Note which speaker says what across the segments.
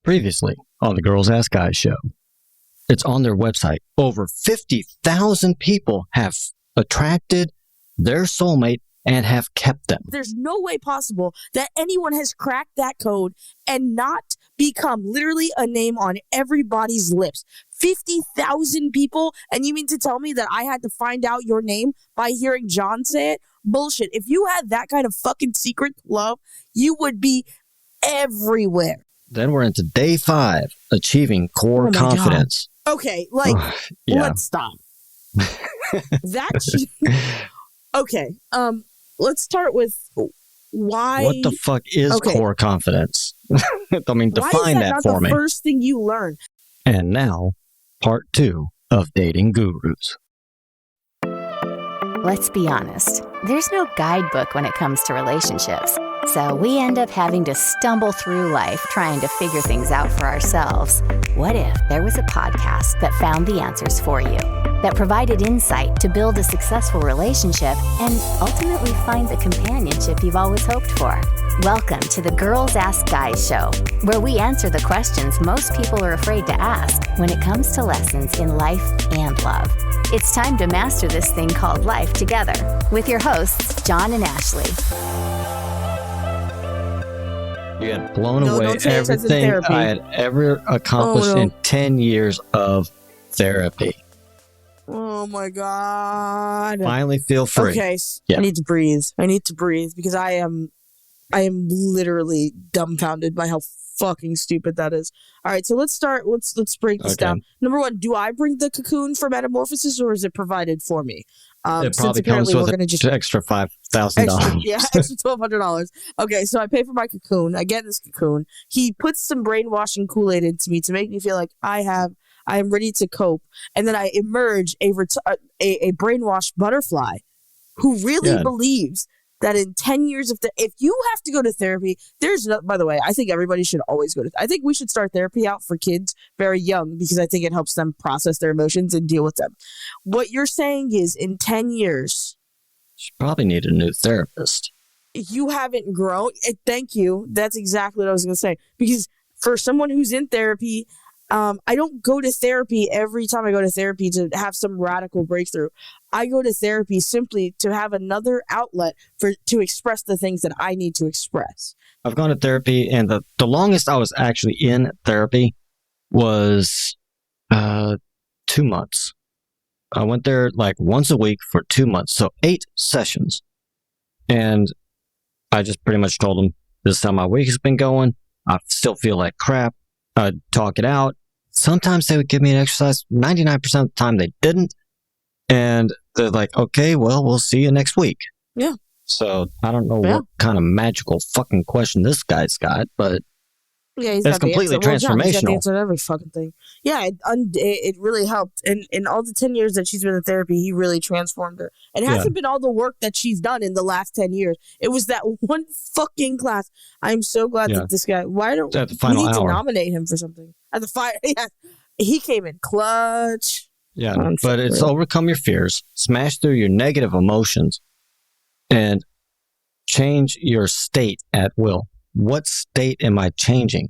Speaker 1: Previously on the Girls Ask Guys show. It's on their website. Over 50,000 people have attracted their soulmate and have kept them.
Speaker 2: There's no way possible that anyone has cracked that code and not become literally a name on everybody's lips. 50,000 people, and you mean to tell me that I had to find out your name by hearing John say it? Bullshit. If you had that kind of fucking secret love, you would be everywhere.
Speaker 1: Then we're into day 5, achieving core confidence.
Speaker 2: God. Okay, let's stop. Okay, let's start with why.
Speaker 1: What the fuck is core confidence? I mean, define that for me.
Speaker 2: Why is that not the first thing you learn?
Speaker 1: And now, part 2 of Dating Gurus.
Speaker 3: Let's be honest, there's no guidebook when it comes to relationships. So we end up having to stumble through life trying to figure things out for ourselves. What if there was a podcast that found the answers for you, that provided insight to build a successful relationship and ultimately find the companionship you've always hoped for? Welcome to the Girls Ask Guys show, where we answer the questions most people are afraid to ask when it comes to lessons in life and love. It's time to master this thing called life together with your hosts, John and Ashley.
Speaker 1: You had blown away everything I had ever accomplished in 10 years of therapy.
Speaker 2: Oh my God.
Speaker 1: Finally feel free.
Speaker 2: Okay, yeah. I need to breathe because I am literally dumbfounded by how fucking stupid that is. All right, so let's start. Let's break this down. Number 1, do I bring the cocoon for metamorphosis, or is it provided for me?
Speaker 1: It probably comes with an extra $5,000.
Speaker 2: Yeah, extra $1,200. Okay, so I pay for my cocoon. I get this cocoon. He puts some brainwashing Kool-Aid into me to make me feel like I am ready to cope, and then I emerge a brainwashed butterfly who really believes that in 10 years if you have to go to therapy, by the way, I think everybody should always I think we should start therapy out for kids very young because I think it helps them process their emotions and deal with them. What you're saying is in 10 years,
Speaker 1: you probably need a new therapist.
Speaker 2: You haven't grown. Thank you. That's exactly what I was going to say. Because for someone who's in therapy, I don't go to therapy every time I go to therapy to have some radical breakthrough. I go to therapy simply to have another outlet to express the things that I need to express.
Speaker 1: I've gone to therapy, and the longest I was actually in therapy was 2 months. I went there like once a week for 2 months, so 8 sessions. And I just pretty much told them, this is how my week has been going. I still feel like crap. I'd talk it out. Sometimes they would give me an exercise. 99% of the time they didn't. And they're like, okay, well, we'll see you next week.
Speaker 2: Yeah.
Speaker 1: So I don't know what kind of magical fucking question this guy's got, but it's completely transformational.
Speaker 2: He's got the answer to every fucking thing. Yeah, it really helped. And in all the 10 years that she's been in therapy, he really transformed her. It hasn't been all the work that she's done in the last 10 years. It was that one fucking class. I'm so glad that this guy, we need to nominate him for something. At the final, he came in clutch.
Speaker 1: Yeah, but it's overcome your fears, smash through your negative emotions, and change your state at will. What state am I changing?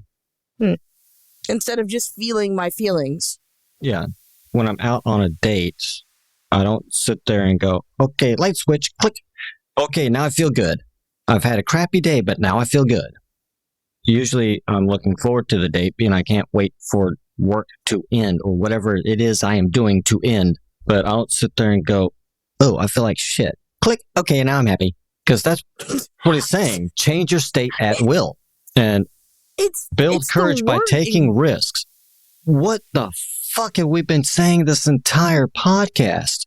Speaker 2: Instead of just feeling my feelings.
Speaker 1: Yeah. When I'm out on a date, I don't sit there and go, okay, light switch, click. Okay, now I feel good. I've had a crappy day, but now I feel good. Usually I'm looking forward to the date and I can't wait for work to end or whatever it is I am doing to end. But I don't sit there and go, oh, I feel like shit. Click. Okay, now I'm happy. Because that's what he's saying. Change your state at will. And build courage by taking risks. What the fuck have we been saying this entire podcast?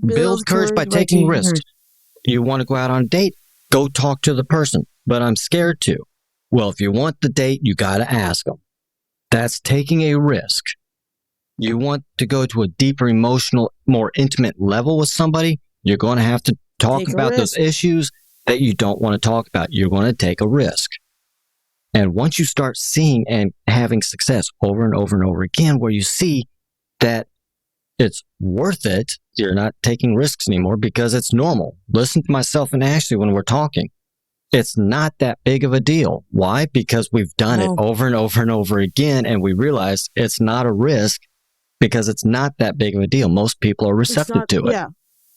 Speaker 1: Build courage by taking risks. You want to go out on a date? Go talk to the person. But I'm scared to. Well, if you want the date, you got to ask them. That's taking a risk. You want to go to a deeper emotional, more intimate level with somebody? You're going to have to talk about those issues that you don't want to talk about. You're going to take a risk. And once you start seeing and having success over and over and over again, where you see that it's worth it, you're not taking risks anymore because it's normal. Listen to myself and Ashley when we're talking. it's not that big of a deal. Why? Because we've done it
Speaker 2: No.
Speaker 1: over and over and over again, and we realized it's not a risk because it's not that big of a deal. Most people are
Speaker 2: It's
Speaker 1: receptive
Speaker 2: not-
Speaker 1: to it.
Speaker 2: Yeah.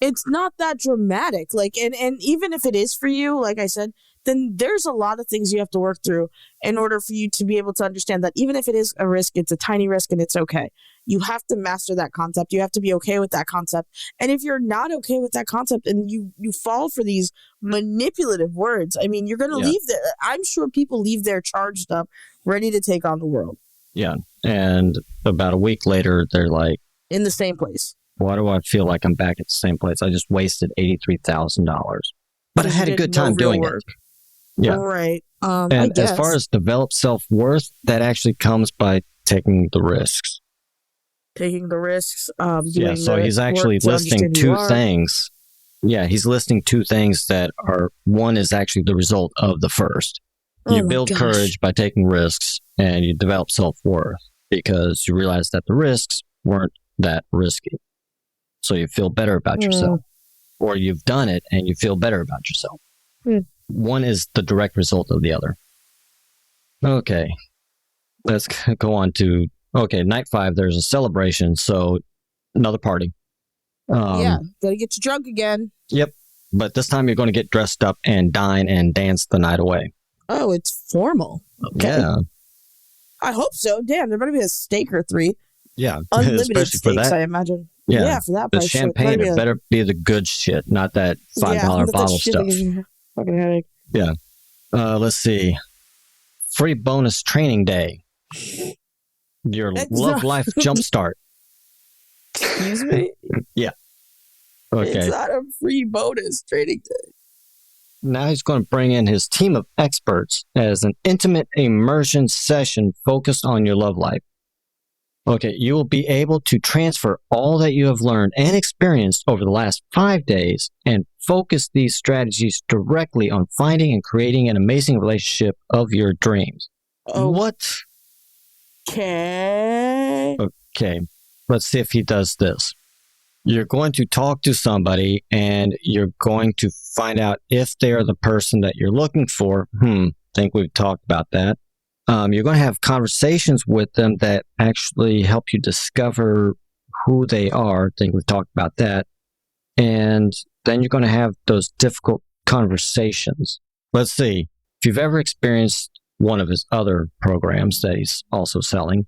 Speaker 2: It's not that dramatic. Like, and even if it is for you, like I said, then there's a lot of things you have to work through in order for you to be able to understand that even if it is a risk, it's a tiny risk and it's okay. You have to master that concept. You have to be okay with that concept. And if you're not okay with that concept and you fall for these manipulative words, I mean, you're going to
Speaker 1: Yeah.
Speaker 2: leave there. I'm sure people leave there charged up, ready to take on the world
Speaker 1: Yeah. And about a week later, they're like,
Speaker 2: in the same place.
Speaker 1: why do I feel like I'm back at the same place? I just wasted $83,000. But I
Speaker 2: Because you
Speaker 1: had a
Speaker 2: did
Speaker 1: good
Speaker 2: no
Speaker 1: time
Speaker 2: real
Speaker 1: doing
Speaker 2: work.
Speaker 1: it. Yeah.
Speaker 2: Right. I
Speaker 1: And
Speaker 2: guess.
Speaker 1: as far as develop self-worth, that actually comes by taking the risks.
Speaker 2: taking the risks,
Speaker 1: Yeah,
Speaker 2: doing
Speaker 1: so
Speaker 2: the
Speaker 1: he's actually
Speaker 2: work to
Speaker 1: listing
Speaker 2: understand who you
Speaker 1: two
Speaker 2: are.
Speaker 1: things. Yeah, he's listing two things that are, one is actually the result of the first.
Speaker 2: Oh
Speaker 1: You
Speaker 2: my
Speaker 1: build
Speaker 2: gosh.
Speaker 1: courage by taking risks, and you develop self-worth because you realize that the risks weren't that risky. So you feel better about yourself. Or you've done it and you feel better about yourself.
Speaker 2: Hmm.
Speaker 1: One is the direct result of the other. Okay. Let's go on to, night 5, there's a celebration. So another party.
Speaker 2: Yeah, gotta get you drunk again.
Speaker 1: But this time you're going to get dressed up and dine and dance the night away.
Speaker 2: Oh, it's formal. Okay.
Speaker 1: Yeah.
Speaker 2: I hope so. Damn, there better be a steak or 3.
Speaker 1: Yeah.
Speaker 2: Unlimited
Speaker 1: Especially for
Speaker 2: steaks,
Speaker 1: that.
Speaker 2: I imagine.
Speaker 1: Yeah.
Speaker 2: For that
Speaker 1: The
Speaker 2: price. shit,
Speaker 1: champagne,
Speaker 2: better
Speaker 1: it
Speaker 2: be
Speaker 1: better be the good shit, not that $5
Speaker 2: not that
Speaker 1: bottle
Speaker 2: shit that
Speaker 1: stuff.
Speaker 2: gives you a fucking headache.
Speaker 1: Let's see. Free bonus training day. Your
Speaker 2: That's
Speaker 1: love
Speaker 2: not-
Speaker 1: life jumpstart.
Speaker 2: Excuse me?
Speaker 1: Okay.
Speaker 2: It's not a free bonus training day.
Speaker 1: Now he's going to bring in his team of experts as an intimate immersion session focused on your love life. Okay, you will be able to transfer all that you have learned and experienced over the last 5 days and focus these strategies directly on finding and creating an amazing relationship of your dreams.
Speaker 2: Oh.
Speaker 1: What?
Speaker 2: Okay.
Speaker 1: Okay, let's see if he does this. You're going to talk to somebody and you're going to find out if they are the person that you're looking for. Think we've talked about that. You're going to have conversations with them that actually help you discover who they are. Think we've talked about that. And then you're going to have those difficult conversations. Let's see. If you've ever experienced one of his other programs that he's also selling,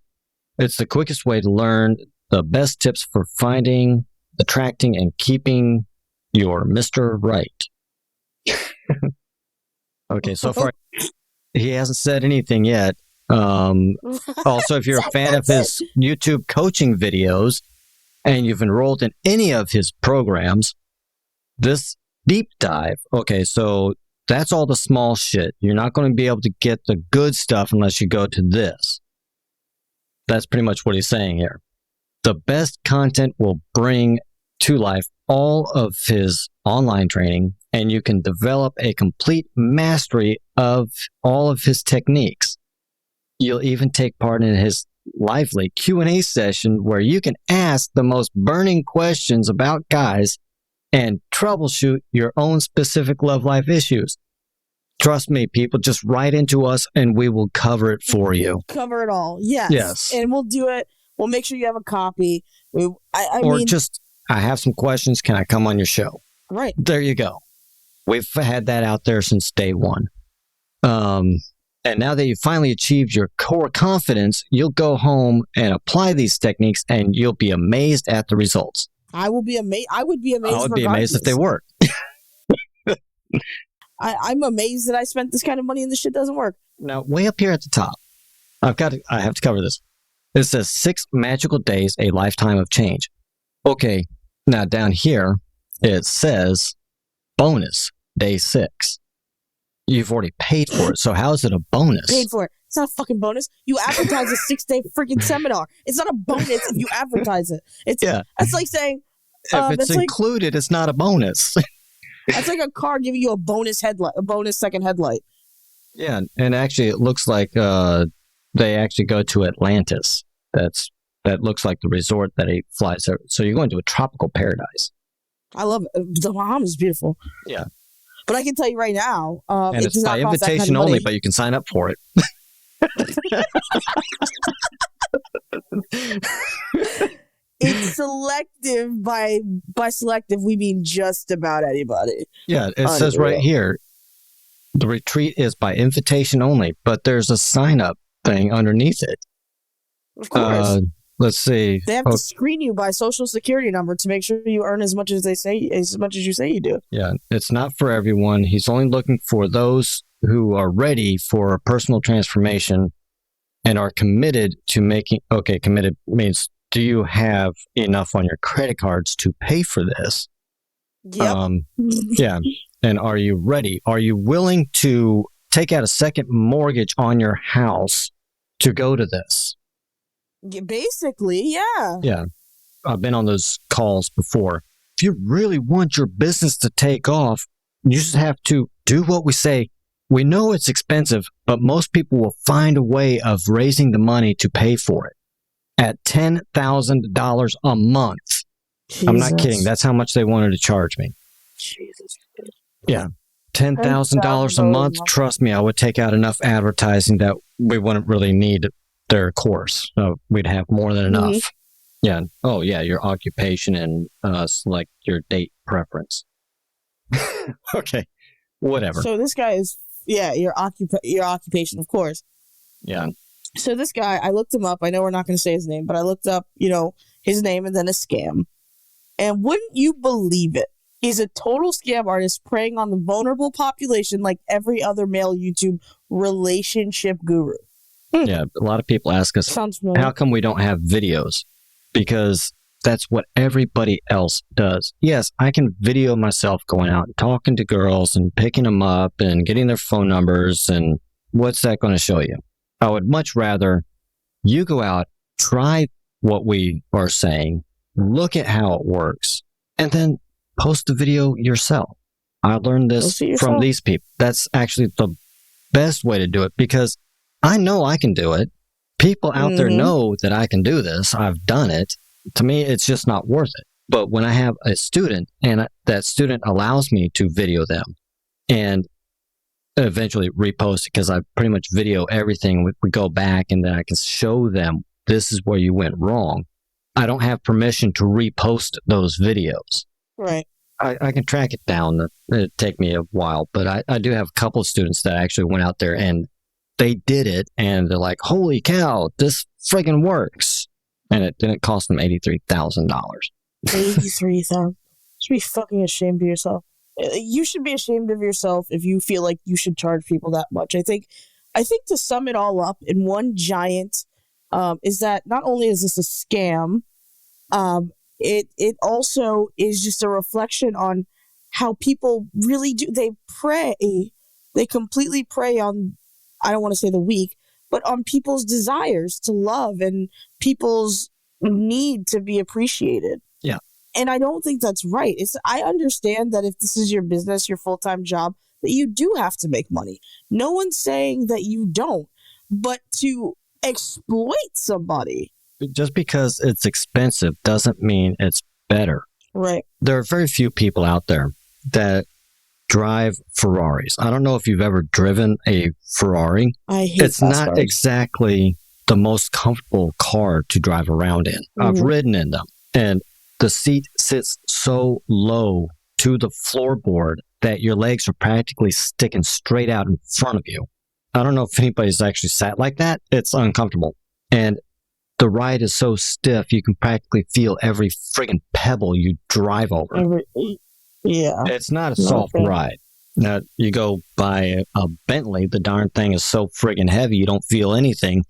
Speaker 1: it's the quickest way to learn the best tips for finding, attracting, and keeping your Mr. Right. Okay, so far he hasn't said anything yet. Also, if you're a fan of his YouTube coaching videos and you've enrolled in any of his programs, this deep dive, okay, so that's all the small shit. You're not going to be able to get the good stuff unless you go to this. That's pretty much what he's saying here. The best content will bring to life all of his online training, and you can develop a complete mastery of all of his techniques. You'll even take part in his lively Q&A session where you can ask the most burning questions about guys and troubleshoot your own specific love life issues. Trust me, people, just write into us and we will cover it for you.
Speaker 2: Cover it all. Yes.
Speaker 1: Yes.
Speaker 2: And we'll do it. We'll make sure you have a copy. I
Speaker 1: Or
Speaker 2: mean,
Speaker 1: just, I have some questions. Can I come on your show?
Speaker 2: right.
Speaker 1: There you go. We've had that out there since day one. And now that you've finally achieved your core confidence, you'll go home and apply these techniques and you'll be amazed at the results.
Speaker 2: I will be amazed. I would be amazed.
Speaker 1: I would be amazed if they work.
Speaker 2: I'm amazed that I spent this kind of money and this shit doesn't work.
Speaker 1: Now, way up here at the top, I have to cover this. It says 6 magical days, a lifetime of change. Okay, now down here, it says bonus, day 6. You've already paid for it, so how is it a bonus?
Speaker 2: Paid for it. It's not a fucking bonus. You advertise a 6-day freaking seminar. It's not a bonus if you advertise it. It's That's like saying
Speaker 1: If it's
Speaker 2: that's like
Speaker 1: included, it's not a bonus.
Speaker 2: that's like a car giving you a bonus headlight, a bonus second headlight.
Speaker 1: Yeah, and actually, it looks like they actually go to Atlantis. That looks like the resort that he flies over. So you're going to a tropical paradise.
Speaker 2: I love it. The Bahamas is beautiful.
Speaker 1: Yeah.
Speaker 2: But I can tell you right now,
Speaker 1: And
Speaker 2: it
Speaker 1: it's
Speaker 2: does
Speaker 1: by
Speaker 2: not cost that kind
Speaker 1: invitation
Speaker 2: of
Speaker 1: only,
Speaker 2: money.
Speaker 1: but you can sign up for it.
Speaker 2: It's selective. By selective, we mean just about anybody.
Speaker 1: Yeah, it says right
Speaker 2: Unreal.
Speaker 1: here, the retreat is by invitation only, but there's a sign up thing underneath it.
Speaker 2: Of course.
Speaker 1: Let's see.
Speaker 2: They have to screen you by social security number to make sure you earn as much as you say you do.
Speaker 1: Yeah, it's not for everyone. He's only looking for those who are ready for a personal transformation and are committed to making. Okay, committed means, do you have enough on your credit cards to pay for this?
Speaker 2: Yep.
Speaker 1: Yeah. And are you ready? Are you willing to take out a second mortgage on your house to go to this?
Speaker 2: Basically, yeah.
Speaker 1: Yeah. I've been on those calls before. If you really want your business to take off, you just have to do what we say. We know it's expensive, but most people will find a way of raising the money to pay for it at $10,000 a month. I'm not kidding. That's how much they wanted to charge me.
Speaker 2: Jesus.
Speaker 1: Yeah. $10,000 a month. Trust me, I would take out enough advertising that we wouldn't really need their course. So we'd have more than enough.
Speaker 2: Mm-hmm.
Speaker 1: Yeah. Oh, yeah. Your occupation and select your date preference. Okay. Whatever.
Speaker 2: So this guy is, your occupation, of course.
Speaker 1: Yeah.
Speaker 2: So this guy, I looked him up. I know we're not going to say his name, but I looked up, his name and then a scam. And wouldn't you believe it? He's a total scam artist preying on the vulnerable population like every other male YouTube relationship guru.
Speaker 1: Yeah. A lot of people ask us,
Speaker 2: Sounds familiar.
Speaker 1: how come we don't have videos? Because that's what everybody else does. Yes, I can video myself going out and talking to girls and picking them up and getting their phone numbers. And what's that going to show you? I would much rather you go out, try what we are saying, look at how it works, and then post a video yourself. I learned this from these people. That's actually the best way to do it because I know I can do it. People out there know that I can do this. I've done it. To me, it's just not worth it. But when I have a student and that student allows me to video them and eventually repost it because I pretty much video everything. We go back and then I can show them this is where you went wrong. I don't have permission to repost those videos.
Speaker 2: Right.
Speaker 1: I can track it down. It'd take me a while, but I do have a couple of students that actually went out there and they did it and they're like, holy cow, this friggin' works. And it didn't cost them $83,000.
Speaker 2: $83,000. You should be fucking ashamed of yourself. You should be ashamed of yourself if you feel like you should charge people that much. I think to sum it all up in one giant is that not only is this a scam, it also is just a reflection on how people really do. They completely prey on, I don't want to say the weak, but on people's desires to love and people's need to be appreciated.
Speaker 1: Yeah.
Speaker 2: And I don't think that's right. I understand that if this is your business, your full-time job, that you do have to make money. No one's saying that you don't, but to exploit somebody.
Speaker 1: Just because it's expensive doesn't mean it's better.
Speaker 2: Right.
Speaker 1: There are very few people out there that drive Ferraris. I don't know if you've ever driven a Ferrari.
Speaker 2: I hate
Speaker 1: It's not exactly the most comfortable car to drive around in. I've ridden in them, and the seat sits so low to the floorboard that your legs are practically sticking straight out in front of you. I don't know if anybody's actually sat like that. It's uncomfortable. And the ride is so stiff, you can practically feel every friggin' pebble you drive over.
Speaker 2: Yeah.
Speaker 1: It's not a soft ride. Now, you go by a Bentley, the darn thing is so friggin' heavy, you don't feel anything.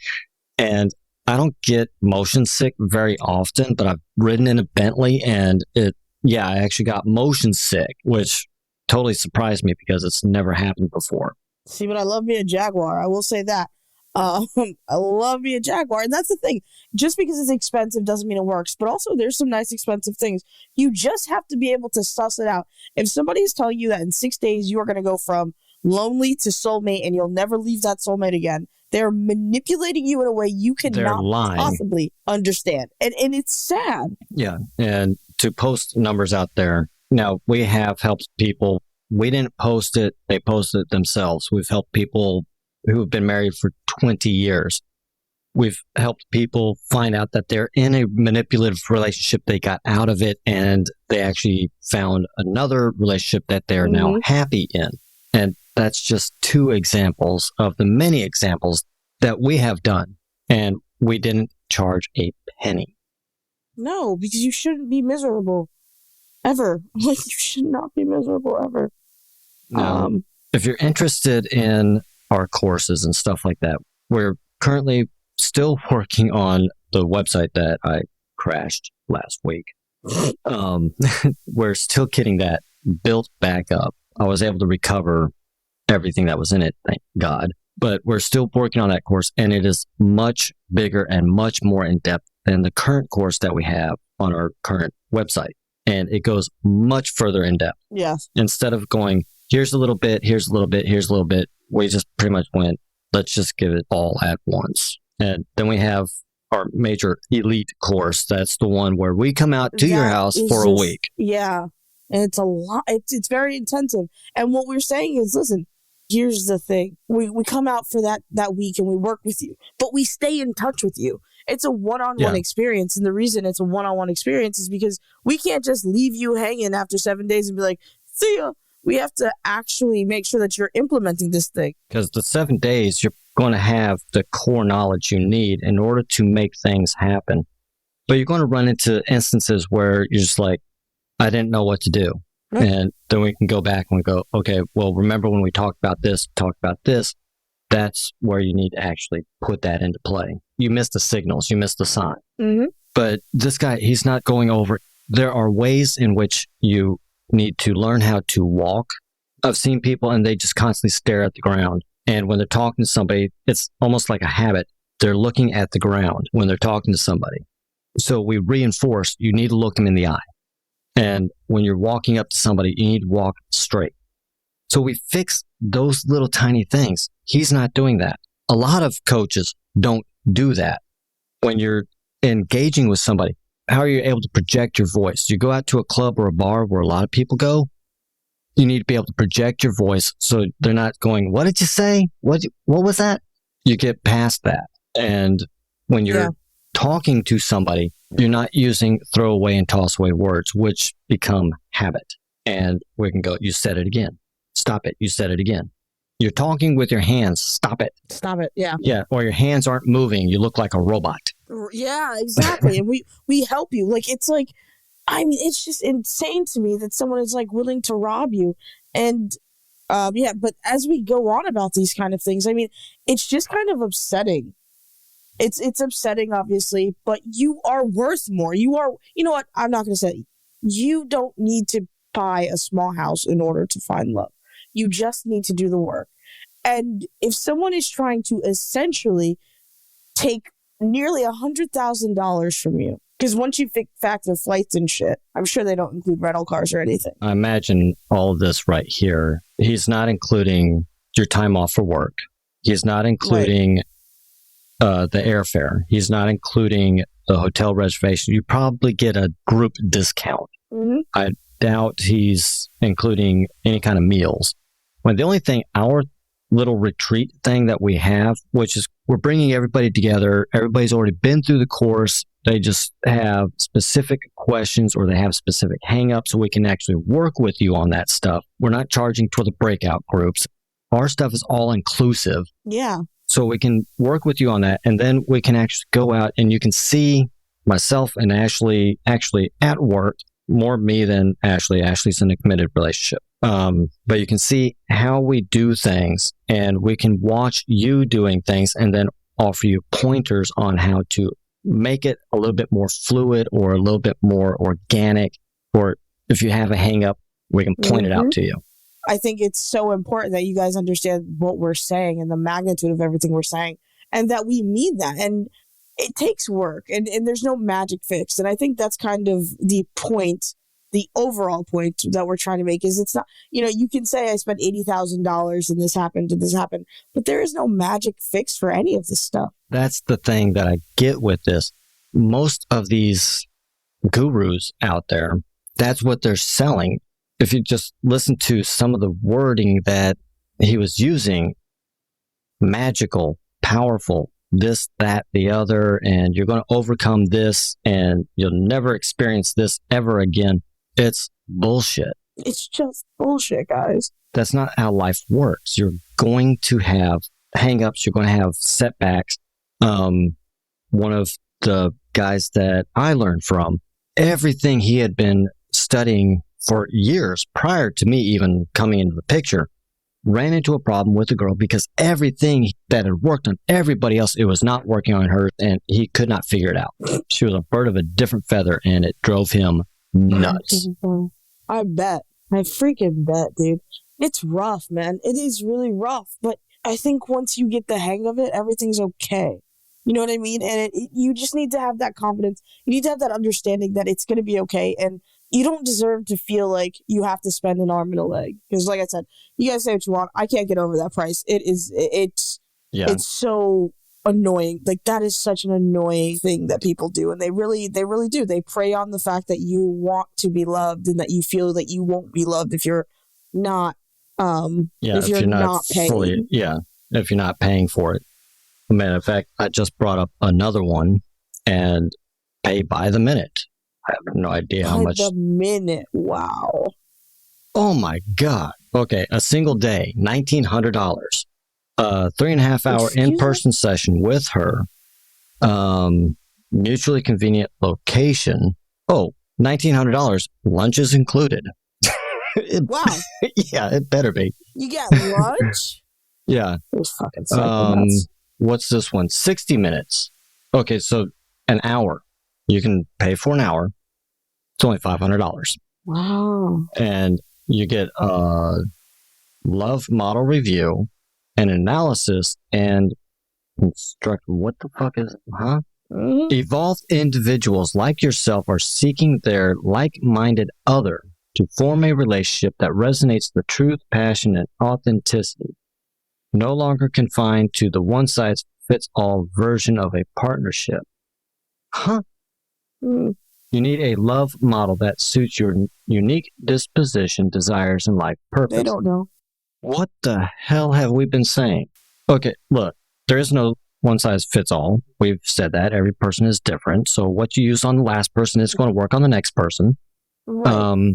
Speaker 1: And I don't get motion sick very often, but I've ridden in a Bentley and I actually got motion sick, which totally surprised me because it's never happened before.
Speaker 2: See, but I love me a Jaguar. I will say that. I love me a Jaguar. And that's the thing. Just because it's expensive doesn't mean it works. But also, there's some nice expensive things. You just have to be able to suss it out. If somebody is telling you that in 6 days you are going to go from lonely to soulmate and you'll never leave that soulmate again, they're manipulating you in a way you cannot possibly understand. And it's sad.
Speaker 1: Yeah. And to post numbers out there, now we have helped people We didn't post it. They posted it themselves. We've helped people who have been married for 20 years. We've helped people find out that they're in a manipulative relationship. They got out of it and they actually found another relationship that they're now happy in. And that's just 2 examples of the many examples that we have done. And we didn't charge a penny.
Speaker 2: No, because you shouldn't be miserable. Ever. Like, you should not be miserable ever.
Speaker 1: No. If you're interested in our courses and stuff like that, we're currently still working on the website that I crashed last week. We're still getting that built back up. I was able to recover everything that was in it, thank God. But we're still working on that course, and it is much bigger and much more in-depth than the current course that we have on our current website. And it goes much further in depth.
Speaker 2: Yes.
Speaker 1: Instead of going, here's a little bit, here's a little bit, here's a little bit, we just pretty much went, let's just give it all at once. And then we have our major elite course. That's the one where we come out to your house for a week.
Speaker 2: Yeah. And it's a lot. It's very intensive. And what we're saying is, listen, here's the thing. We come out for that week and we work with you, but we stay in touch with you. It's a one-on-one experience. And the reason it's a one-on-one experience is because we can't just leave you hanging after 7 days and be like, see ya. We have to actually make sure that you're implementing this thing.
Speaker 1: Because the 7 days, you're going to have the core knowledge you need in order to make things happen. But you're going to run into instances where you're just like, I didn't know what to do. Right. And then we can go back and we go, okay, well, remember when we talked about this, that's where you need to actually put that into play. You missed the signals, you missed the sign. Mm-hmm. But this guy, he's not going over. There are ways in which you need to learn how to walk. I've seen people and they just constantly stare at the ground. And when they're talking to somebody, it's almost like a habit. They're looking at the ground when they're talking to somebody. So we reinforce, you need to look them in the eye. And when you're walking up to somebody, you need to walk straight. So we fix those little tiny things. He's not doing that. A lot of coaches don't do that. When you're engaging with somebody, how are you able to project your voice? You go out to a club or a bar where a lot of people go, you need to be able to project your voice so they're not going, what did you say? What was that? You get past that. And when you're talking to somebody, you're not using throwaway and toss away words, which become habit. And we can go, you said it again. Stop it. You said it again. You're talking with your hands. Stop it.
Speaker 2: Stop it. Yeah.
Speaker 1: Yeah. Or your hands aren't moving. You look like a robot.
Speaker 2: Yeah, exactly. And we help you. Like, it's like, I mean, it's just insane to me that someone is like willing to rob you. And but as we go on about these kind of things, I mean, it's just kind of upsetting. It's upsetting, obviously, but you are worth more. You know what? I'm not going to say it. You don't need to buy a small house in order to find love. You just need to do the work. And if someone is trying to essentially take nearly $100,000 from you, because once you factor flights and shit, I'm sure they don't include rental cars or anything.
Speaker 1: I imagine all of this right here. He's not including your time off for work. He's not including the airfare. He's not including the hotel reservation. You probably get a group discount. Mm-hmm. I doubt he's including any kind of meals. When the only thing, our little retreat thing that we have, which is we're bringing everybody together. Everybody's already been through the course. They just have specific questions or they have specific hang-ups, so we can actually work with you on that stuff. We're not charging for the breakout groups. Our stuff is all inclusive.
Speaker 2: Yeah.
Speaker 1: So we can work with you on that, and then we can actually go out and you can see myself and Ashley actually at work, more me than Ashley. Ashley's in a committed relationship. But you can see how we do things, and we can watch you doing things and then offer you pointers on how to make it a little bit more fluid or a little bit more organic, or if you have a hang up, we can point it out to you.
Speaker 2: I think it's so important that you guys understand what we're saying and the magnitude of everything we're saying, and that we mean that. And it takes work, and there's no magic fix. And I think that's kind of the point, the overall point that we're trying to make is it's not, you can say I spent $80,000 and this happened, but there is no magic fix for any of this stuff.
Speaker 1: That's the thing that I get with this. Most of these gurus out there, that's what they're selling. if you just listen to some of the wording that he was using, magical, powerful, this, that, the other, and you're going to overcome this, and you'll never experience this ever again. It's bullshit.
Speaker 2: It's just bullshit, guys.
Speaker 1: That's not how life works. You're going to have hang-ups. You're going to have setbacks. One of the guys that I learned from, everything he had been studying for years prior to me even coming into the picture, ran into a problem with the girl because everything that had worked on everybody else, it was not working on her, and he could not figure it out. She was a bird of a different feather, and it drove him nuts.
Speaker 2: I bet. I freaking bet, dude. It's rough, man. It is really rough, but I think once you get the hang of it, everything's okay. You know what I mean? And you just need to have that confidence. You need to have that understanding that it's going to be okay, and you don't deserve to feel like you have to spend an arm and a leg. Because like I said, you guys say what you want. I can't get over that price. It's so annoying. Like, that is such an annoying thing that people do. And they really do. They prey on the fact that you want to be loved and that you feel that you won't be loved if you're not, if you're not paying.
Speaker 1: If you're not paying for it. Matter of fact, I just brought up another one, and pay by the minute. I have no idea how much.
Speaker 2: By the minute, wow.
Speaker 1: Oh my God. Okay, a single day, $1,900. 3.5 hour in-person session with her. Mutually convenient location. Oh, $1,900. Lunch is included.
Speaker 2: Wow.
Speaker 1: Yeah, it better be.
Speaker 2: You get lunch?
Speaker 1: Yeah.
Speaker 2: Those fucking psychopaths.
Speaker 1: What's this one? 60 minutes. Okay, so an hour. You can pay for an hour. It's only $500.
Speaker 2: Wow.
Speaker 1: And you get a love model review, an analysis, and instruct. What the fuck is it? Huh?
Speaker 2: Mm-hmm.
Speaker 1: Evolved individuals like yourself are seeking their like-minded other to form a relationship that resonates with truth, passion, and authenticity. No longer confined to the one-size-fits-all version of a partnership. Huh?
Speaker 2: Mm.
Speaker 1: You need a love model that suits your unique disposition, desires, and life purpose.
Speaker 2: They don't know.
Speaker 1: What the hell have we been saying? Okay, look, there is no one-size-fits-all. We've said that. Every person is different. So what you use on the last person is going to work on the next person.
Speaker 2: Right.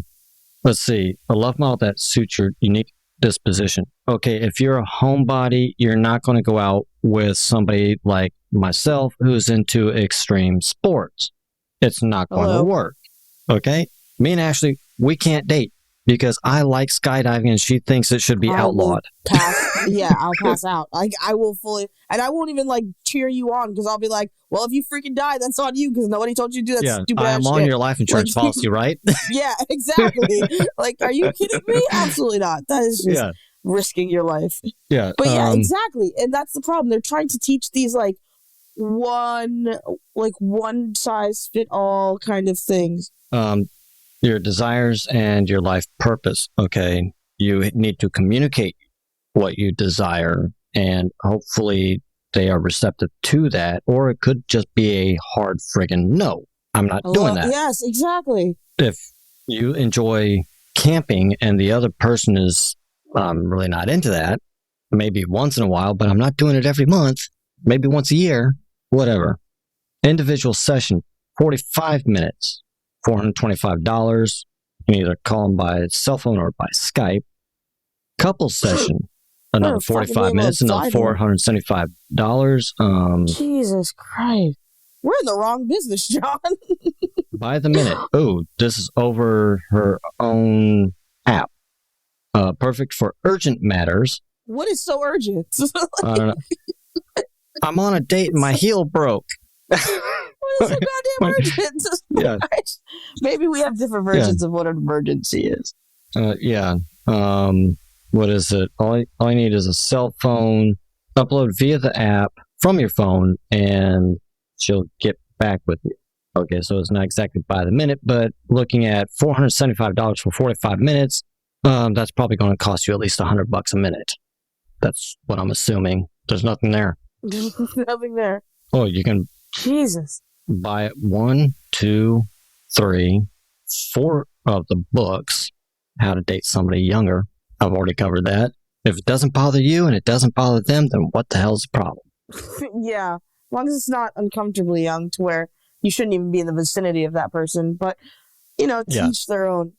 Speaker 1: Let's see. A love model that suits your unique disposition. Okay, if you're a homebody, you're not going to go out with somebody like myself who's into extreme sports. It's not going to work. Okay? Me and Ashley, we can't date because I like skydiving and she thinks it should be outlawed.
Speaker 2: I'll pass out. I will fully, and I won't even like cheer you on because I'll be like, well, if you freaking die, that's on you because nobody told you to do that stupid ass shit.
Speaker 1: I'm on your life insurance policy, right?
Speaker 2: Yeah, exactly. Like, are you kidding me? Absolutely not. That is just risking your life.
Speaker 1: Yeah.
Speaker 2: But yeah, exactly. And that's the problem. They're trying to teach these like one size fit all kind of things.
Speaker 1: Your desires and your life purpose. Okay. You need to communicate what you desire, and hopefully they are receptive to that, or it could just be a hard friggin' no. I'm not doing that.
Speaker 2: Yes, exactly.
Speaker 1: If you enjoy camping and the other person is really not into that, maybe once in a while, but I'm not doing it every month, maybe once a year, whatever. Individual session, 45 minutes, $425. You can either call them by cell phone or by Skype. Couple session, another 45 minutes, another $475.
Speaker 2: Jesus Christ. We're in the wrong business, John.
Speaker 1: By the minute. Oh, this is over her own app. Perfect for urgent matters.
Speaker 2: What is so urgent?
Speaker 1: I don't know. I'm on a date and my heel broke.
Speaker 2: What is so goddamn urgent?
Speaker 1: Yeah.
Speaker 2: Maybe we have different versions of what an emergency is.
Speaker 1: What is it? All you need is a cell phone, upload via the app from your phone, and she'll get back with you. Okay, so it's not exactly by the minute, but looking at $475 for 45 minutes, that's probably going to cost you at least $100 a minute. That's what I'm assuming. There's nothing there.
Speaker 2: Nothing there.
Speaker 1: Oh, you can buy 1, 2, 3, 4 of the books, how to date somebody younger. I've already covered that. If it doesn't bother you and it doesn't bother them, then what the hell's the problem?
Speaker 2: Yeah, as long as it's not uncomfortably young to where you shouldn't even be in the vicinity of that person. But, teach their own.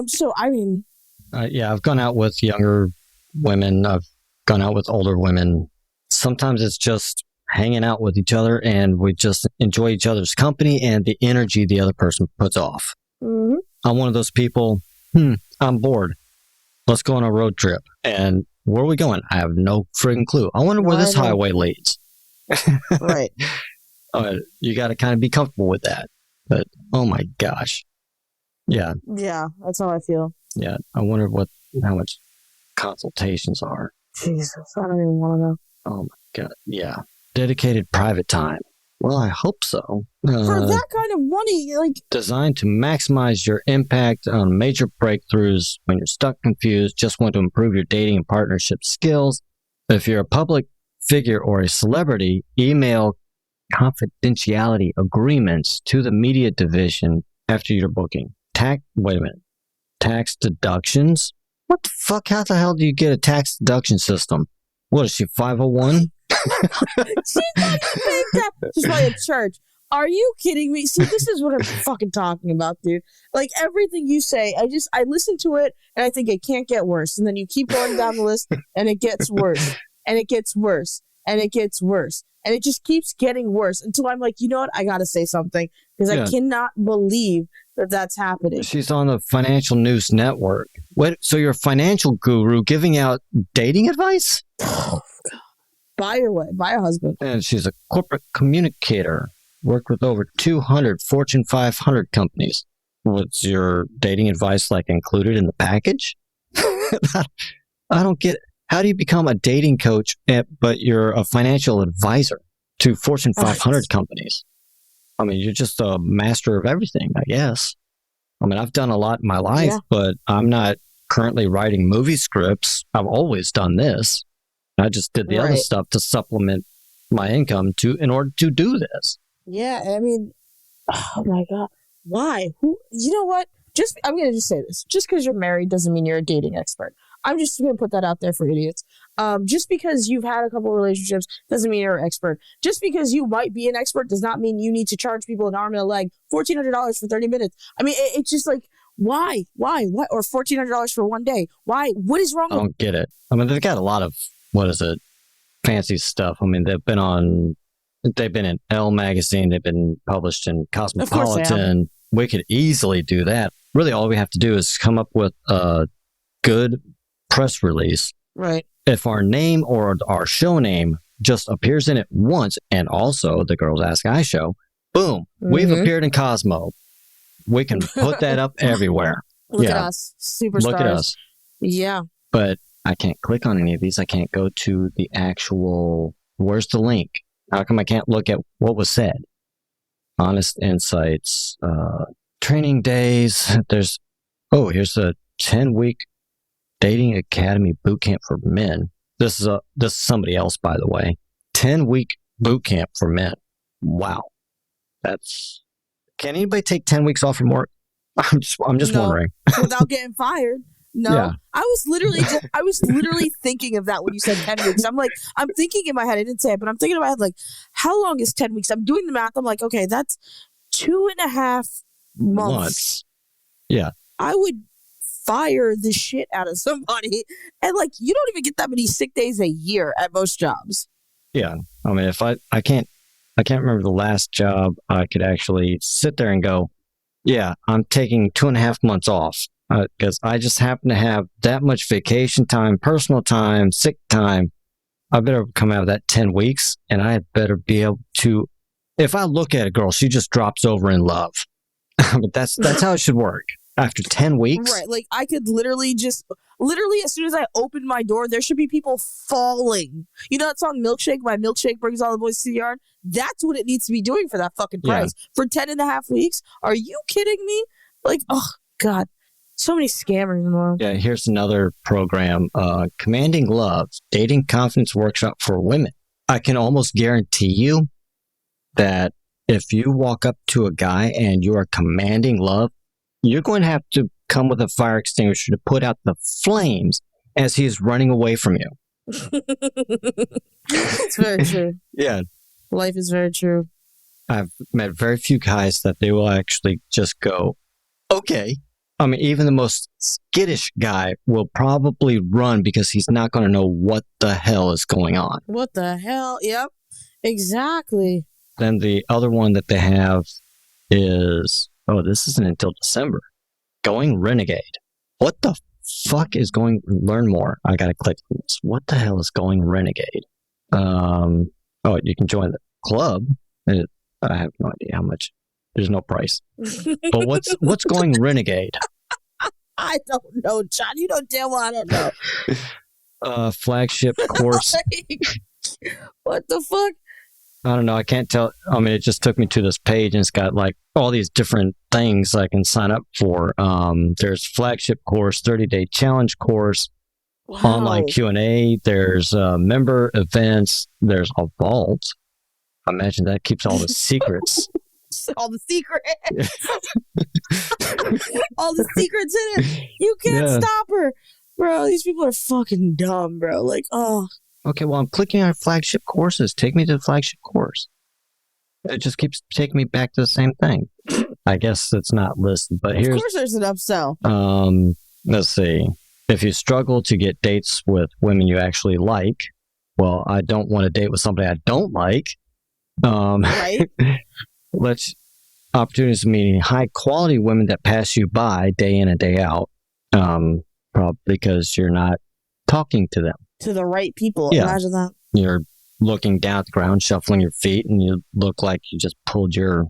Speaker 2: So, I mean...
Speaker 1: I've gone out with younger women. I've gone out with older women. Sometimes it's just hanging out with each other and we just enjoy each other's company and the energy the other person puts off.
Speaker 2: Mm-hmm.
Speaker 1: I'm one of those people, I'm bored. Let's go on a road trip. And where are we going? I have no friggin' clue. I wonder where this highway leads.
Speaker 2: Right.
Speaker 1: You got to kind of be comfortable with that. But, oh my gosh. Yeah.
Speaker 2: Yeah, that's how I feel.
Speaker 1: Yeah. I wonder how much consultations are.
Speaker 2: Jesus, I don't even want to know.
Speaker 1: Oh my God. Yeah. Dedicated private time. Well, I hope so.
Speaker 2: For that kind of money,
Speaker 1: designed to maximize your impact on major breakthroughs when you're stuck, confused, just want to improve your dating and partnership skills. If you're a public figure or a celebrity, email confidentiality agreements to the media division after your booking. Wait a minute. Tax deductions? What the fuck? How the hell do you get a tax deduction system? What is she, 501?
Speaker 2: She's not even paying that. Just like a church. Are you kidding me? See, this is what I'm fucking talking about, dude. Everything you say, I listen to it and I think it can't get worse. And then you keep going down the list and it gets worse. And it gets worse. And it gets worse. And it just keeps getting worse until I'm like, you know what? I got to say something because I cannot believe that that's happening.
Speaker 1: She's on the Financial News Network. What? So you're a financial guru giving out dating advice?
Speaker 2: Oh, God. Buy your way. Buy a husband.
Speaker 1: And she's a corporate communicator. Worked with over 200 Fortune 500 companies. Was your dating advice included in the package? I don't get it. How do you become a dating coach, but you're a financial advisor to Fortune 500 companies? I mean, you're just a master of everything, I guess. I mean, I've done a lot in my life, but I'm not currently writing movie scripts. I've always done this. I just did the other stuff to supplement my income in order to do this.
Speaker 2: Yeah, I mean, oh my God. Why? You know what? I'm going to just say this. Just because you're married doesn't mean you're a dating expert. I'm just going to put that out there for idiots. Just because you've had a couple relationships doesn't mean you're an expert. Just because you might be an expert does not mean you need to charge people an arm and a leg $1,400 for 30 minutes. I mean, it's just why? What? Or $1,400 for one day? Why? What is wrong?
Speaker 1: I don't get it. I mean, they've got a lot of, fancy stuff. I mean, they've been in Elle magazine. They've been published in Cosmopolitan. We could easily do that. Really, all we have to do is come up with a good press release.
Speaker 2: Right.
Speaker 1: If our name or our show name just appears in it once, and also the Girls Ask I show, boom, we've appeared in Cosmo. We can put that up everywhere.
Speaker 2: Look at us, superstars.
Speaker 1: Look at us.
Speaker 2: Yeah.
Speaker 1: But I can't click on any of these. I can't go to the actual, where's the link? How come I can't look at what was said? Honest Insights, training days. Here's a 10-week dating academy boot camp for men. This is somebody else, by the way. 10-week boot camp for men. Wow. Can anybody take 10 weeks off from work? I'm just wondering.
Speaker 2: Without getting fired. No, yeah. I was literally thinking of that when you said 10 weeks. I'm thinking in my head, I didn't say it, but I'm thinking in my head, how long is 10 weeks? I'm doing the math. I'm like, okay, that's 2.5 months.
Speaker 1: Yeah.
Speaker 2: I would fire the shit out of somebody. And you don't even get that many sick days a year at most jobs.
Speaker 1: Yeah. I mean, if I can't remember the last job I could actually sit there and go, yeah, I'm taking 2.5 months off. Because I just happen to have that much vacation time, personal time, sick time. I better come out of that 10 weeks, and I better be able to. If I look at a girl, she just drops over in love. But that's how it should work. After 10 weeks,
Speaker 2: right? I could literally as soon as I open my door, there should be people falling. You know that song "Milkshake"? My milkshake brings all the boys to the yard. That's what it needs to be doing for that fucking price for 10.5 weeks. Are you kidding me? Oh God. So many scammers in the world.
Speaker 1: Yeah, here's another program, Commanding Love, Dating Confidence Workshop for Women. I can almost guarantee you that if you walk up to a guy and you are commanding love, you're going to have to come with a fire extinguisher to put out the flames as he is running away from you.
Speaker 2: It's very true.
Speaker 1: Yeah.
Speaker 2: Life is very true.
Speaker 1: I've met very few guys that they will actually just go, okay. I mean, even the most skittish guy will probably run because he's not going to know what the hell is going on.
Speaker 2: What the hell? Yep. Exactly.
Speaker 1: Then the other one that they have is, this isn't until December. Going Renegade. What the fuck is going, learn more. I got to click on this. What the hell is Going Renegade? You can join the club. I have no idea how much. There's no price. But what's Going Renegade?
Speaker 2: I don't know, John. You know damn well I don't know.
Speaker 1: Flagship course.
Speaker 2: What the fuck?
Speaker 1: I don't know. I can't tell. I mean, it just took me to this page and it's got like all these different things I can sign up for. There's flagship course, 30-day challenge course, online Q&A. There's member events. There's a vault. I imagine that keeps all the secrets.
Speaker 2: All the secrets. All the secrets in it. You can't stop her. Bro, these people are fucking dumb, bro. Like, oh.
Speaker 1: Okay, well, I'm clicking on flagship courses. Take me to the flagship course. It just keeps taking me back to the same thing. I guess it's not listed, but here's...
Speaker 2: Of course there's an upsell.
Speaker 1: Let's see. If you struggle to get dates with women you actually like, well, I don't want to date with somebody I don't like.
Speaker 2: Right?
Speaker 1: Opportunities of meeting high-quality women that pass you by day in and day out. Probably because you're not talking to them.
Speaker 2: To the right people.
Speaker 1: Yeah.
Speaker 2: Imagine that.
Speaker 1: You're looking down at the ground, shuffling your feet, and you look like you just pulled your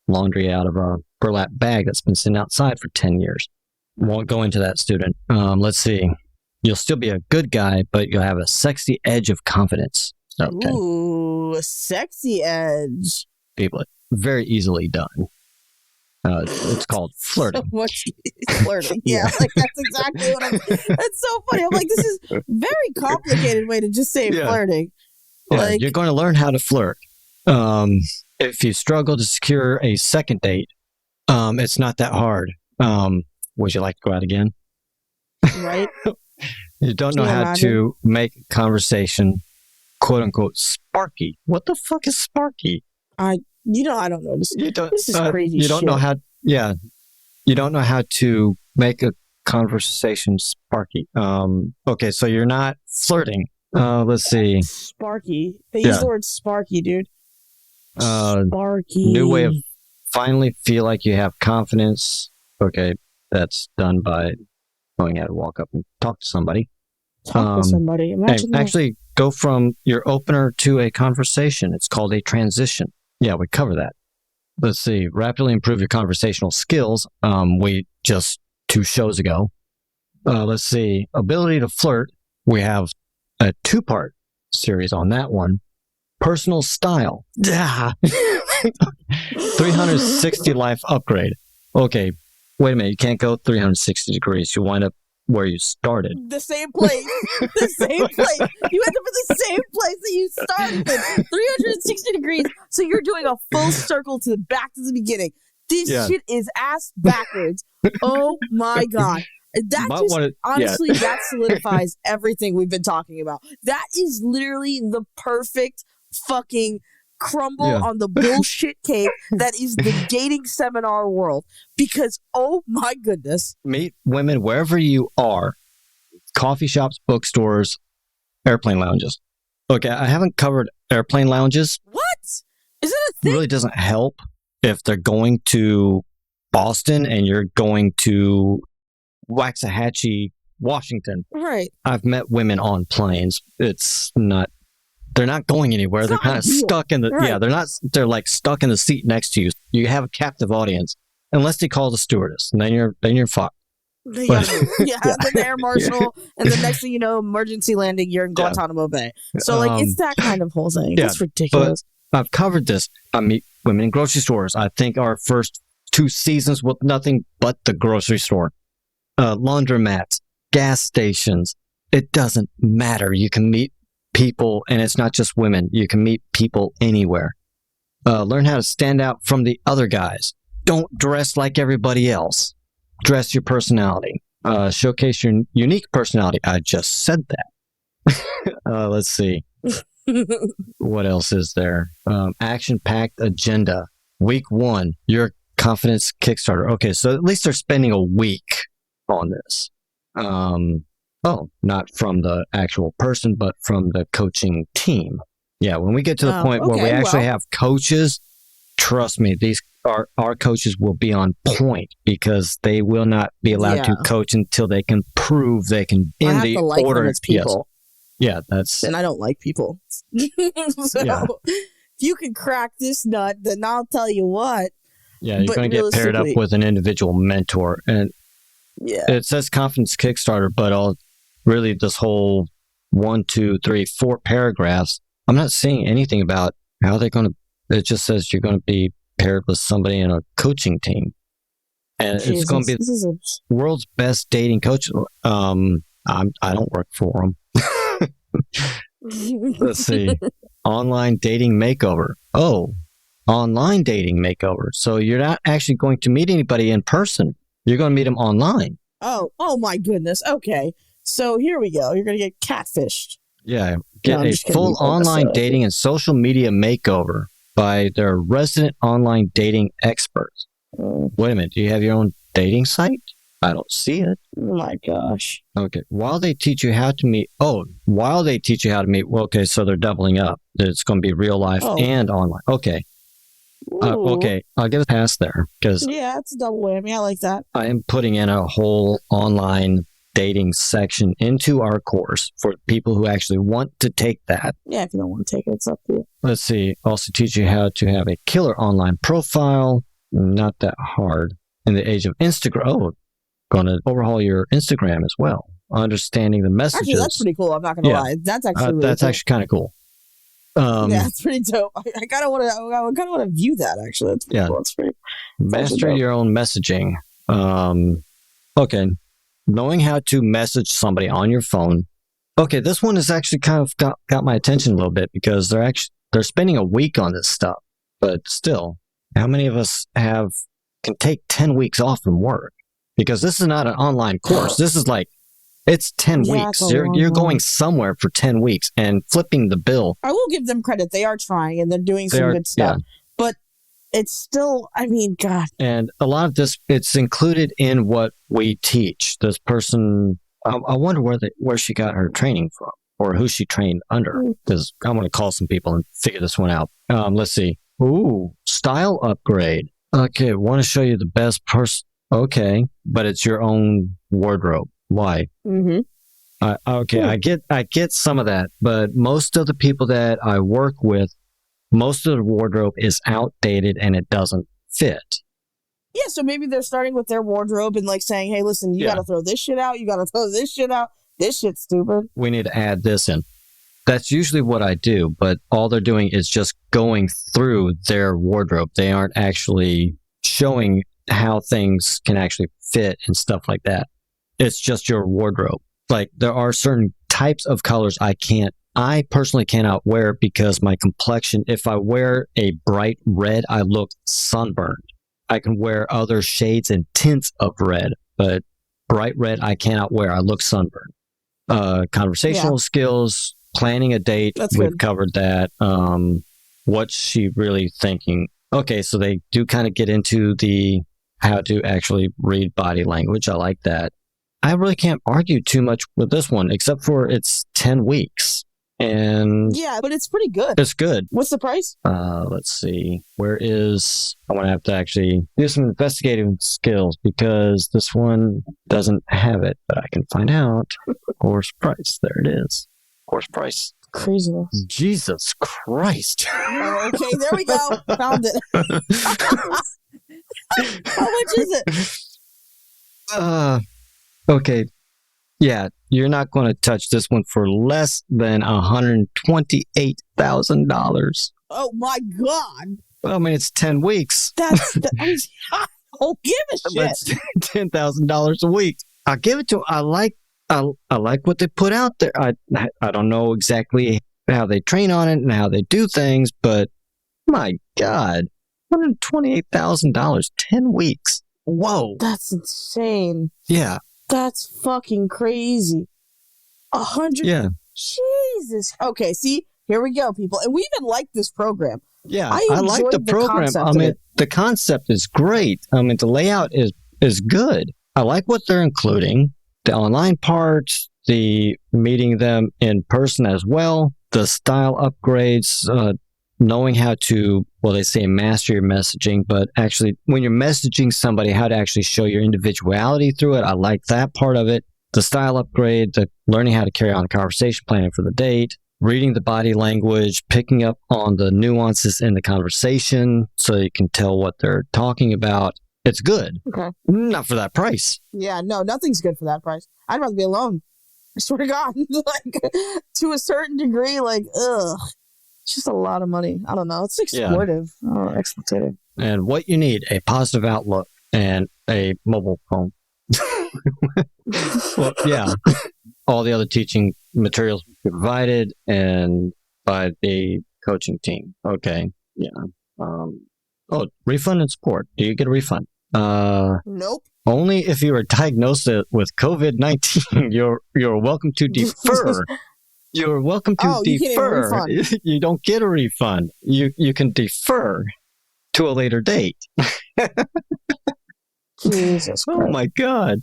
Speaker 1: laundry out of a burlap bag that's been sitting outside for 10 years. Won't go into that, student. Let's see. You'll still be a good guy, but you'll have a sexy edge of confidence. Okay.
Speaker 2: Ooh, a sexy edge.
Speaker 1: People, very easily done. It's called flirting.
Speaker 2: What's flirting? Yeah, like that's exactly what I'm. That's so funny. I'm like, this is a very complicated way to just say flirting.
Speaker 1: Yeah,
Speaker 2: like,
Speaker 1: you're going to learn how to flirt. If you struggle to secure a second date, it's not that hard. Would you like to go out again?
Speaker 2: Right.
Speaker 1: You don't know how to make conversation, quote unquote, sparky. What the fuck is sparky?
Speaker 2: I don't know. This is crazy.
Speaker 1: You don't know how. Yeah, you don't know how to make a conversation sparky. Okay, so you're not flirting. Let's see.
Speaker 2: Sparky. They use the word sparky, dude. Sparky.
Speaker 1: New way of finally feel like you have confidence. Okay, that's done by knowing how to walk up and talk to somebody.
Speaker 2: Talk to somebody. Imagine that.
Speaker 1: Actually, go from your opener to a conversation. It's called a transition. Yeah, we cover that. Let's see. Rapidly improve your conversational skills. We just 2 shows ago. Let's see. Ability to flirt. We have a 2-part series on that one. Personal style. 360 life upgrade. Okay. Wait a minute. You can't go 360 degrees. You wind up where you started.
Speaker 2: The same place. The same place. You end up in the same place that you started in. 360 degrees. So you're doing a full circle back to the beginning. This shit is ass backwards. Oh my God. That honestly, that solidifies everything we've been talking about. That is literally the perfect fucking crumble on the bullshit cake that is the dating seminar world. Because, oh my goodness.
Speaker 1: Meet women wherever you are. Coffee shops, bookstores, airplane lounges. Okay, I haven't covered airplane lounges.
Speaker 2: What? Is that a thing?
Speaker 1: It really doesn't help if they're going to Boston and you're going to Waxahachie, Washington.
Speaker 2: Right.
Speaker 1: I've met women on planes. They're not going anywhere. They're kind of stuck in the, they're like stuck in the seat next to you. You have a captive audience, unless they call the stewardess, and then you're fucked.
Speaker 2: Then the air marshal, and the next thing you know, emergency landing, you're in Guantanamo Bay. So it's that kind of whole thing. It's ridiculous.
Speaker 1: But I've covered this. I meet women in grocery stores. I think our first 2 seasons with nothing but the grocery store. Laundromats, gas stations. It doesn't matter. You can meet people, and it's not just women. You can meet people anywhere. Learn how to stand out from the other guys. Don't dress like everybody else. dress your personality. Showcase your unique personality. I just said that. Let's see. What else is there? Action-packed agenda. Week 1, your confidence Kickstarter. Okay, so at least they're spending a week on this. Not from the actual person, but from the coaching team. Yeah, when we get to the point where we actually have coaches, trust me, our coaches will be on point because they will not be allowed to coach until they can prove they can in the order.
Speaker 2: It's people.
Speaker 1: Yes. Yeah, that's.
Speaker 2: And I don't like people. So if you can crack this nut, then I'll tell you what.
Speaker 1: Yeah, you're going to get paired up with an individual mentor, and it says confidence Kickstarter, but really this whole 1, 2, 3, 4 paragraphs. I'm not seeing anything about how they're going to. It just says you're going to be paired with somebody in a coaching team, and it's going to be the world's best dating coach. I don't work for them. Let's see. Online dating makeover. Oh, online dating makeover. So you're not actually going to meet anybody in person. You're going to meet them online.
Speaker 2: Oh my goodness. Okay. So here we go. You're going to get catfished.
Speaker 1: Yeah. Get a full online dating and social media makeover by their resident online dating experts. Wait a minute. Do you have your own dating site? I don't see it.
Speaker 2: Oh my gosh.
Speaker 1: Okay. While they teach you how to meet. Well, okay. So they're doubling up. It's going to be real life and online. Okay. Okay. I'll give it a pass there because.
Speaker 2: Yeah, it's a double whammy. I like that.
Speaker 1: I am putting in a whole online dating section into our course for people who actually want to take that.
Speaker 2: Yeah, if you don't want to take it, it's up to you.
Speaker 1: Let's see. Also teach you how to have a killer online profile. Not that hard. In the age of Instagram. Going to overhaul your Instagram as well. Understanding the messages.
Speaker 2: Actually, that's pretty cool. I'm not going to lie. That's actually really cool.
Speaker 1: Actually kind of cool.
Speaker 2: Yeah, it's pretty dope. I kind of want to view that. Actually, that's pretty cool. It's pretty.
Speaker 1: Master your own messaging. Okay, knowing how to message somebody on your phone. Okay, this one has actually kind of got my attention a little bit because they're spending a week on this stuff. But still, how many of us can take 10 weeks off from work? Because this is not an online course. This is it's 10 weeks. You're going somewhere for 10 weeks and flipping the bill.
Speaker 2: I will give them credit. They are trying and they're doing some good stuff. Yeah. But it's still, God.
Speaker 1: And a lot of this, it's included in what we teach. This person, I wonder where she got her training from or who she trained under. Because I'm going to call some people and figure this one out. Let's see. Ooh, style upgrade. Okay, want to show you the best person. Okay, but it's your own wardrobe. Why?
Speaker 2: Mm-hmm.
Speaker 1: I get some of that, but most of the people that I work with, most of the wardrobe is outdated and it doesn't fit.
Speaker 2: Yeah, so maybe they're starting with their wardrobe and saying, hey, listen, you got to throw this shit out. You got to throw this shit out. This shit's stupid.
Speaker 1: We need to add this in. That's usually what I do, but all they're doing is just going through their wardrobe. They aren't actually showing how things can actually fit and stuff like that. It's just your wardrobe. There are certain types of colors I personally cannot wear because my complexion, if I wear a bright red, I look sunburned. I can wear other shades and tints of red, but bright red I cannot wear. I look sunburned. Conversational skills, planning a date. We've covered that. What's she really thinking? Okay, so they do kind of get into how to actually read body language. I like that. I really can't argue too much with this one, except for it's 10 weeks. And
Speaker 2: yeah, but it's pretty good.
Speaker 1: It's good.
Speaker 2: What's the price?
Speaker 1: Let's see. I want to have to actually do some investigative skills because this one doesn't have it, but I can find out. Course price. There it is. Course price.
Speaker 2: Craziness.
Speaker 1: Jesus Christ.
Speaker 2: Okay, there we go. Found it. How much is it?
Speaker 1: Okay. Yeah, you're not going to touch this one for less than $128,000.
Speaker 2: Oh my God.
Speaker 1: Well, I mean, it's 10 weeks.
Speaker 2: I don't give a shit.
Speaker 1: That's $10,000 a week. I'll give it to them. I like what they put out there. I don't know exactly how they train on it and how they do things, but my God, $128,000, 10 weeks. whoa.
Speaker 2: That's insane.
Speaker 1: Yeah.
Speaker 2: That's fucking crazy. 100.
Speaker 1: Yeah.
Speaker 2: Jesus. Okay, see, here we go, people. And we even like this program.
Speaker 1: Yeah.
Speaker 2: I
Speaker 1: I like the
Speaker 2: enjoyed the
Speaker 1: program.
Speaker 2: concept
Speaker 1: I
Speaker 2: of
Speaker 1: mean,
Speaker 2: it.
Speaker 1: the concept is great. I mean, the layout is good. I like what they're including. The online parts, the meeting them in person as well, the style upgrades, knowing how to, well, they say master your messaging, but actually when you're messaging somebody, how to actually show your individuality through it. I like that part of it. The style upgrade, the learning how to carry on a conversation, planning for the date, reading the body language, picking up on the nuances in the conversation so you can tell what they're talking about. It's good.
Speaker 2: Okay.
Speaker 1: Not for that price.
Speaker 2: Yeah, no, nothing's good for that price. I'd rather be alone. I swear to God. Like, to a certain degree, like, ugh. It's just a lot of money. I don't know. It's exploitive. Oh, exploitative.
Speaker 1: And what you need, a positive outlook and a mobile phone. Well, yeah. All the other teaching materials provided and by the coaching team. Okay. Yeah. Oh, refund and support. Do you get a refund?
Speaker 2: Nope.
Speaker 1: Only if you were diagnosed with COVID-19. You're welcome to defer. You're welcome to
Speaker 2: you can't even
Speaker 1: defer.
Speaker 2: refund.
Speaker 1: You don't get a refund. You can defer to a later date.
Speaker 2: Jesus Christ.
Speaker 1: Oh my God.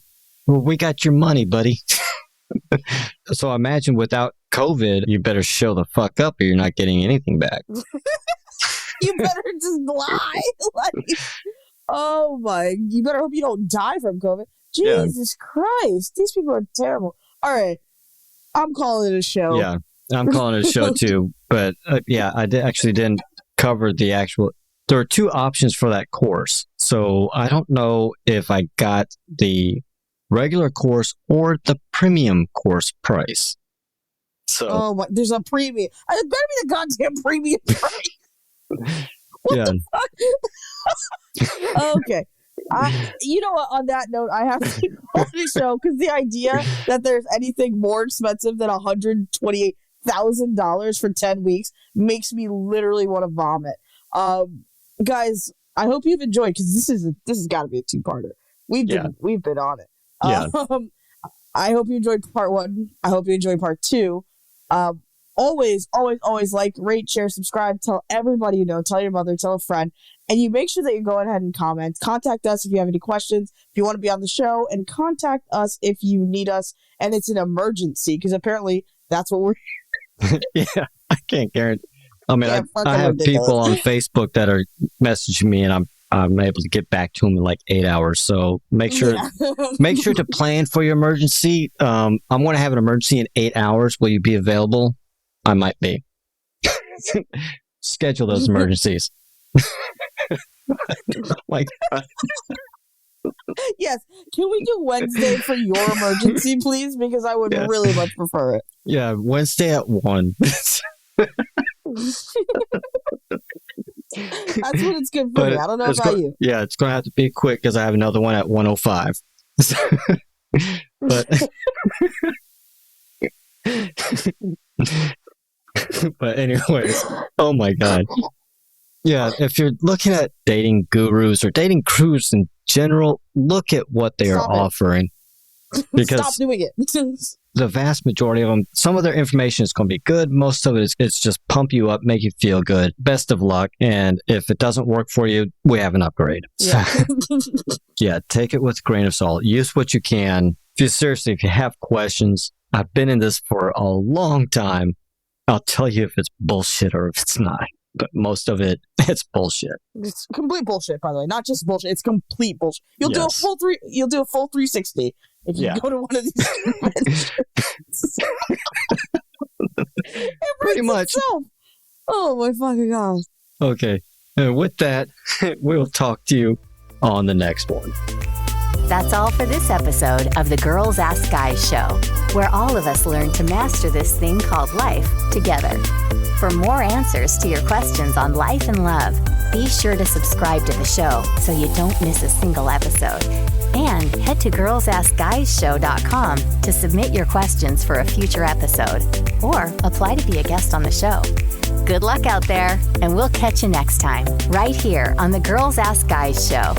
Speaker 1: Well, we got your money, buddy. So I imagine without COVID, you better show the fuck up or you're not getting anything back.
Speaker 2: You better just lie. Like, oh my, you better hope you don't die from COVID. Jesus Christ. These people are terrible. All right. I'm calling it a show.
Speaker 1: Yeah, I'm calling it a show too. But yeah, I didn't cover the actual. There are two options for that course. So I don't know if I got the regular course or the premium course price. So
Speaker 2: oh my, there's a premium. It better be the goddamn premium price. What
Speaker 1: yeah,
Speaker 2: the fuck? Okay. You know what? On that note, I have to call the show because the idea that there's anything more expensive than $128,000 for 10 weeks makes me literally want to vomit. Guys, I hope you've enjoyed because this has got to be a two-parter. We've been on it.
Speaker 1: Yeah.
Speaker 2: I hope you enjoyed part 1. I hope you enjoyed part 2. Always like, rate, share, subscribe, tell everybody you know, tell your mother, tell a friend, and you make sure that you go ahead and comment. Contact us if you have any questions, if you want to be on the show, and contact us if you need us, and it's an emergency, because apparently that's what we're...
Speaker 1: Yeah, I can't guarantee. I mean,
Speaker 2: Yeah,
Speaker 1: I have
Speaker 2: ridiculous.
Speaker 1: people on Facebook that are messaging me, and I'm able to get back to them in like 8 hours. So make sure to plan for your emergency. I'm going to have an emergency in 8 hours. Will you be available? I might be. Schedule those emergencies. Like,
Speaker 2: Yes. Can we do Wednesday for your emergency, please? Because I would really much prefer it.
Speaker 1: yeah, Wednesday at 1.
Speaker 2: That's when it's good for me. I don't know about you.
Speaker 1: Yeah, it's going to have to be quick because I have another one at 1:05. But anyways, oh my God. Yeah, if you're looking at dating gurus or dating crews in general, look at what they
Speaker 2: Stop
Speaker 1: are
Speaker 2: it.
Speaker 1: offering. Because
Speaker 2: Stop doing it.
Speaker 1: the vast majority of them, some of their information is going to be good. Most of it is it's just pump you up, make you feel good. Best of luck. And if it doesn't work for you, we have an upgrade.
Speaker 2: Yeah.
Speaker 1: Yeah, take it with a grain of salt. Use what you can. If you have questions, I've been in this for a long time. I'll tell you if it's bullshit or if it's not. But most of it, it's bullshit.
Speaker 2: It's complete bullshit, by the way. Not just bullshit. It's complete bullshit. You'll
Speaker 1: Yes.
Speaker 2: do a full 360 if you go to one of these conventions.
Speaker 1: Pretty much.
Speaker 2: Itself. Oh my fucking God.
Speaker 1: Okay. And with that, we'll talk to you on the next one.
Speaker 3: That's all for this episode of the Girls Ask Guys show, where all of us learn to master this thing called life together. For more answers to your questions on life and love, be sure to subscribe to the show so you don't miss a single episode. And head to girlsaskguyshow.com to submit your questions for a future episode or apply to be a guest on the show. Good luck out there, and we'll catch you next time, right here on the Girls Ask Guys show.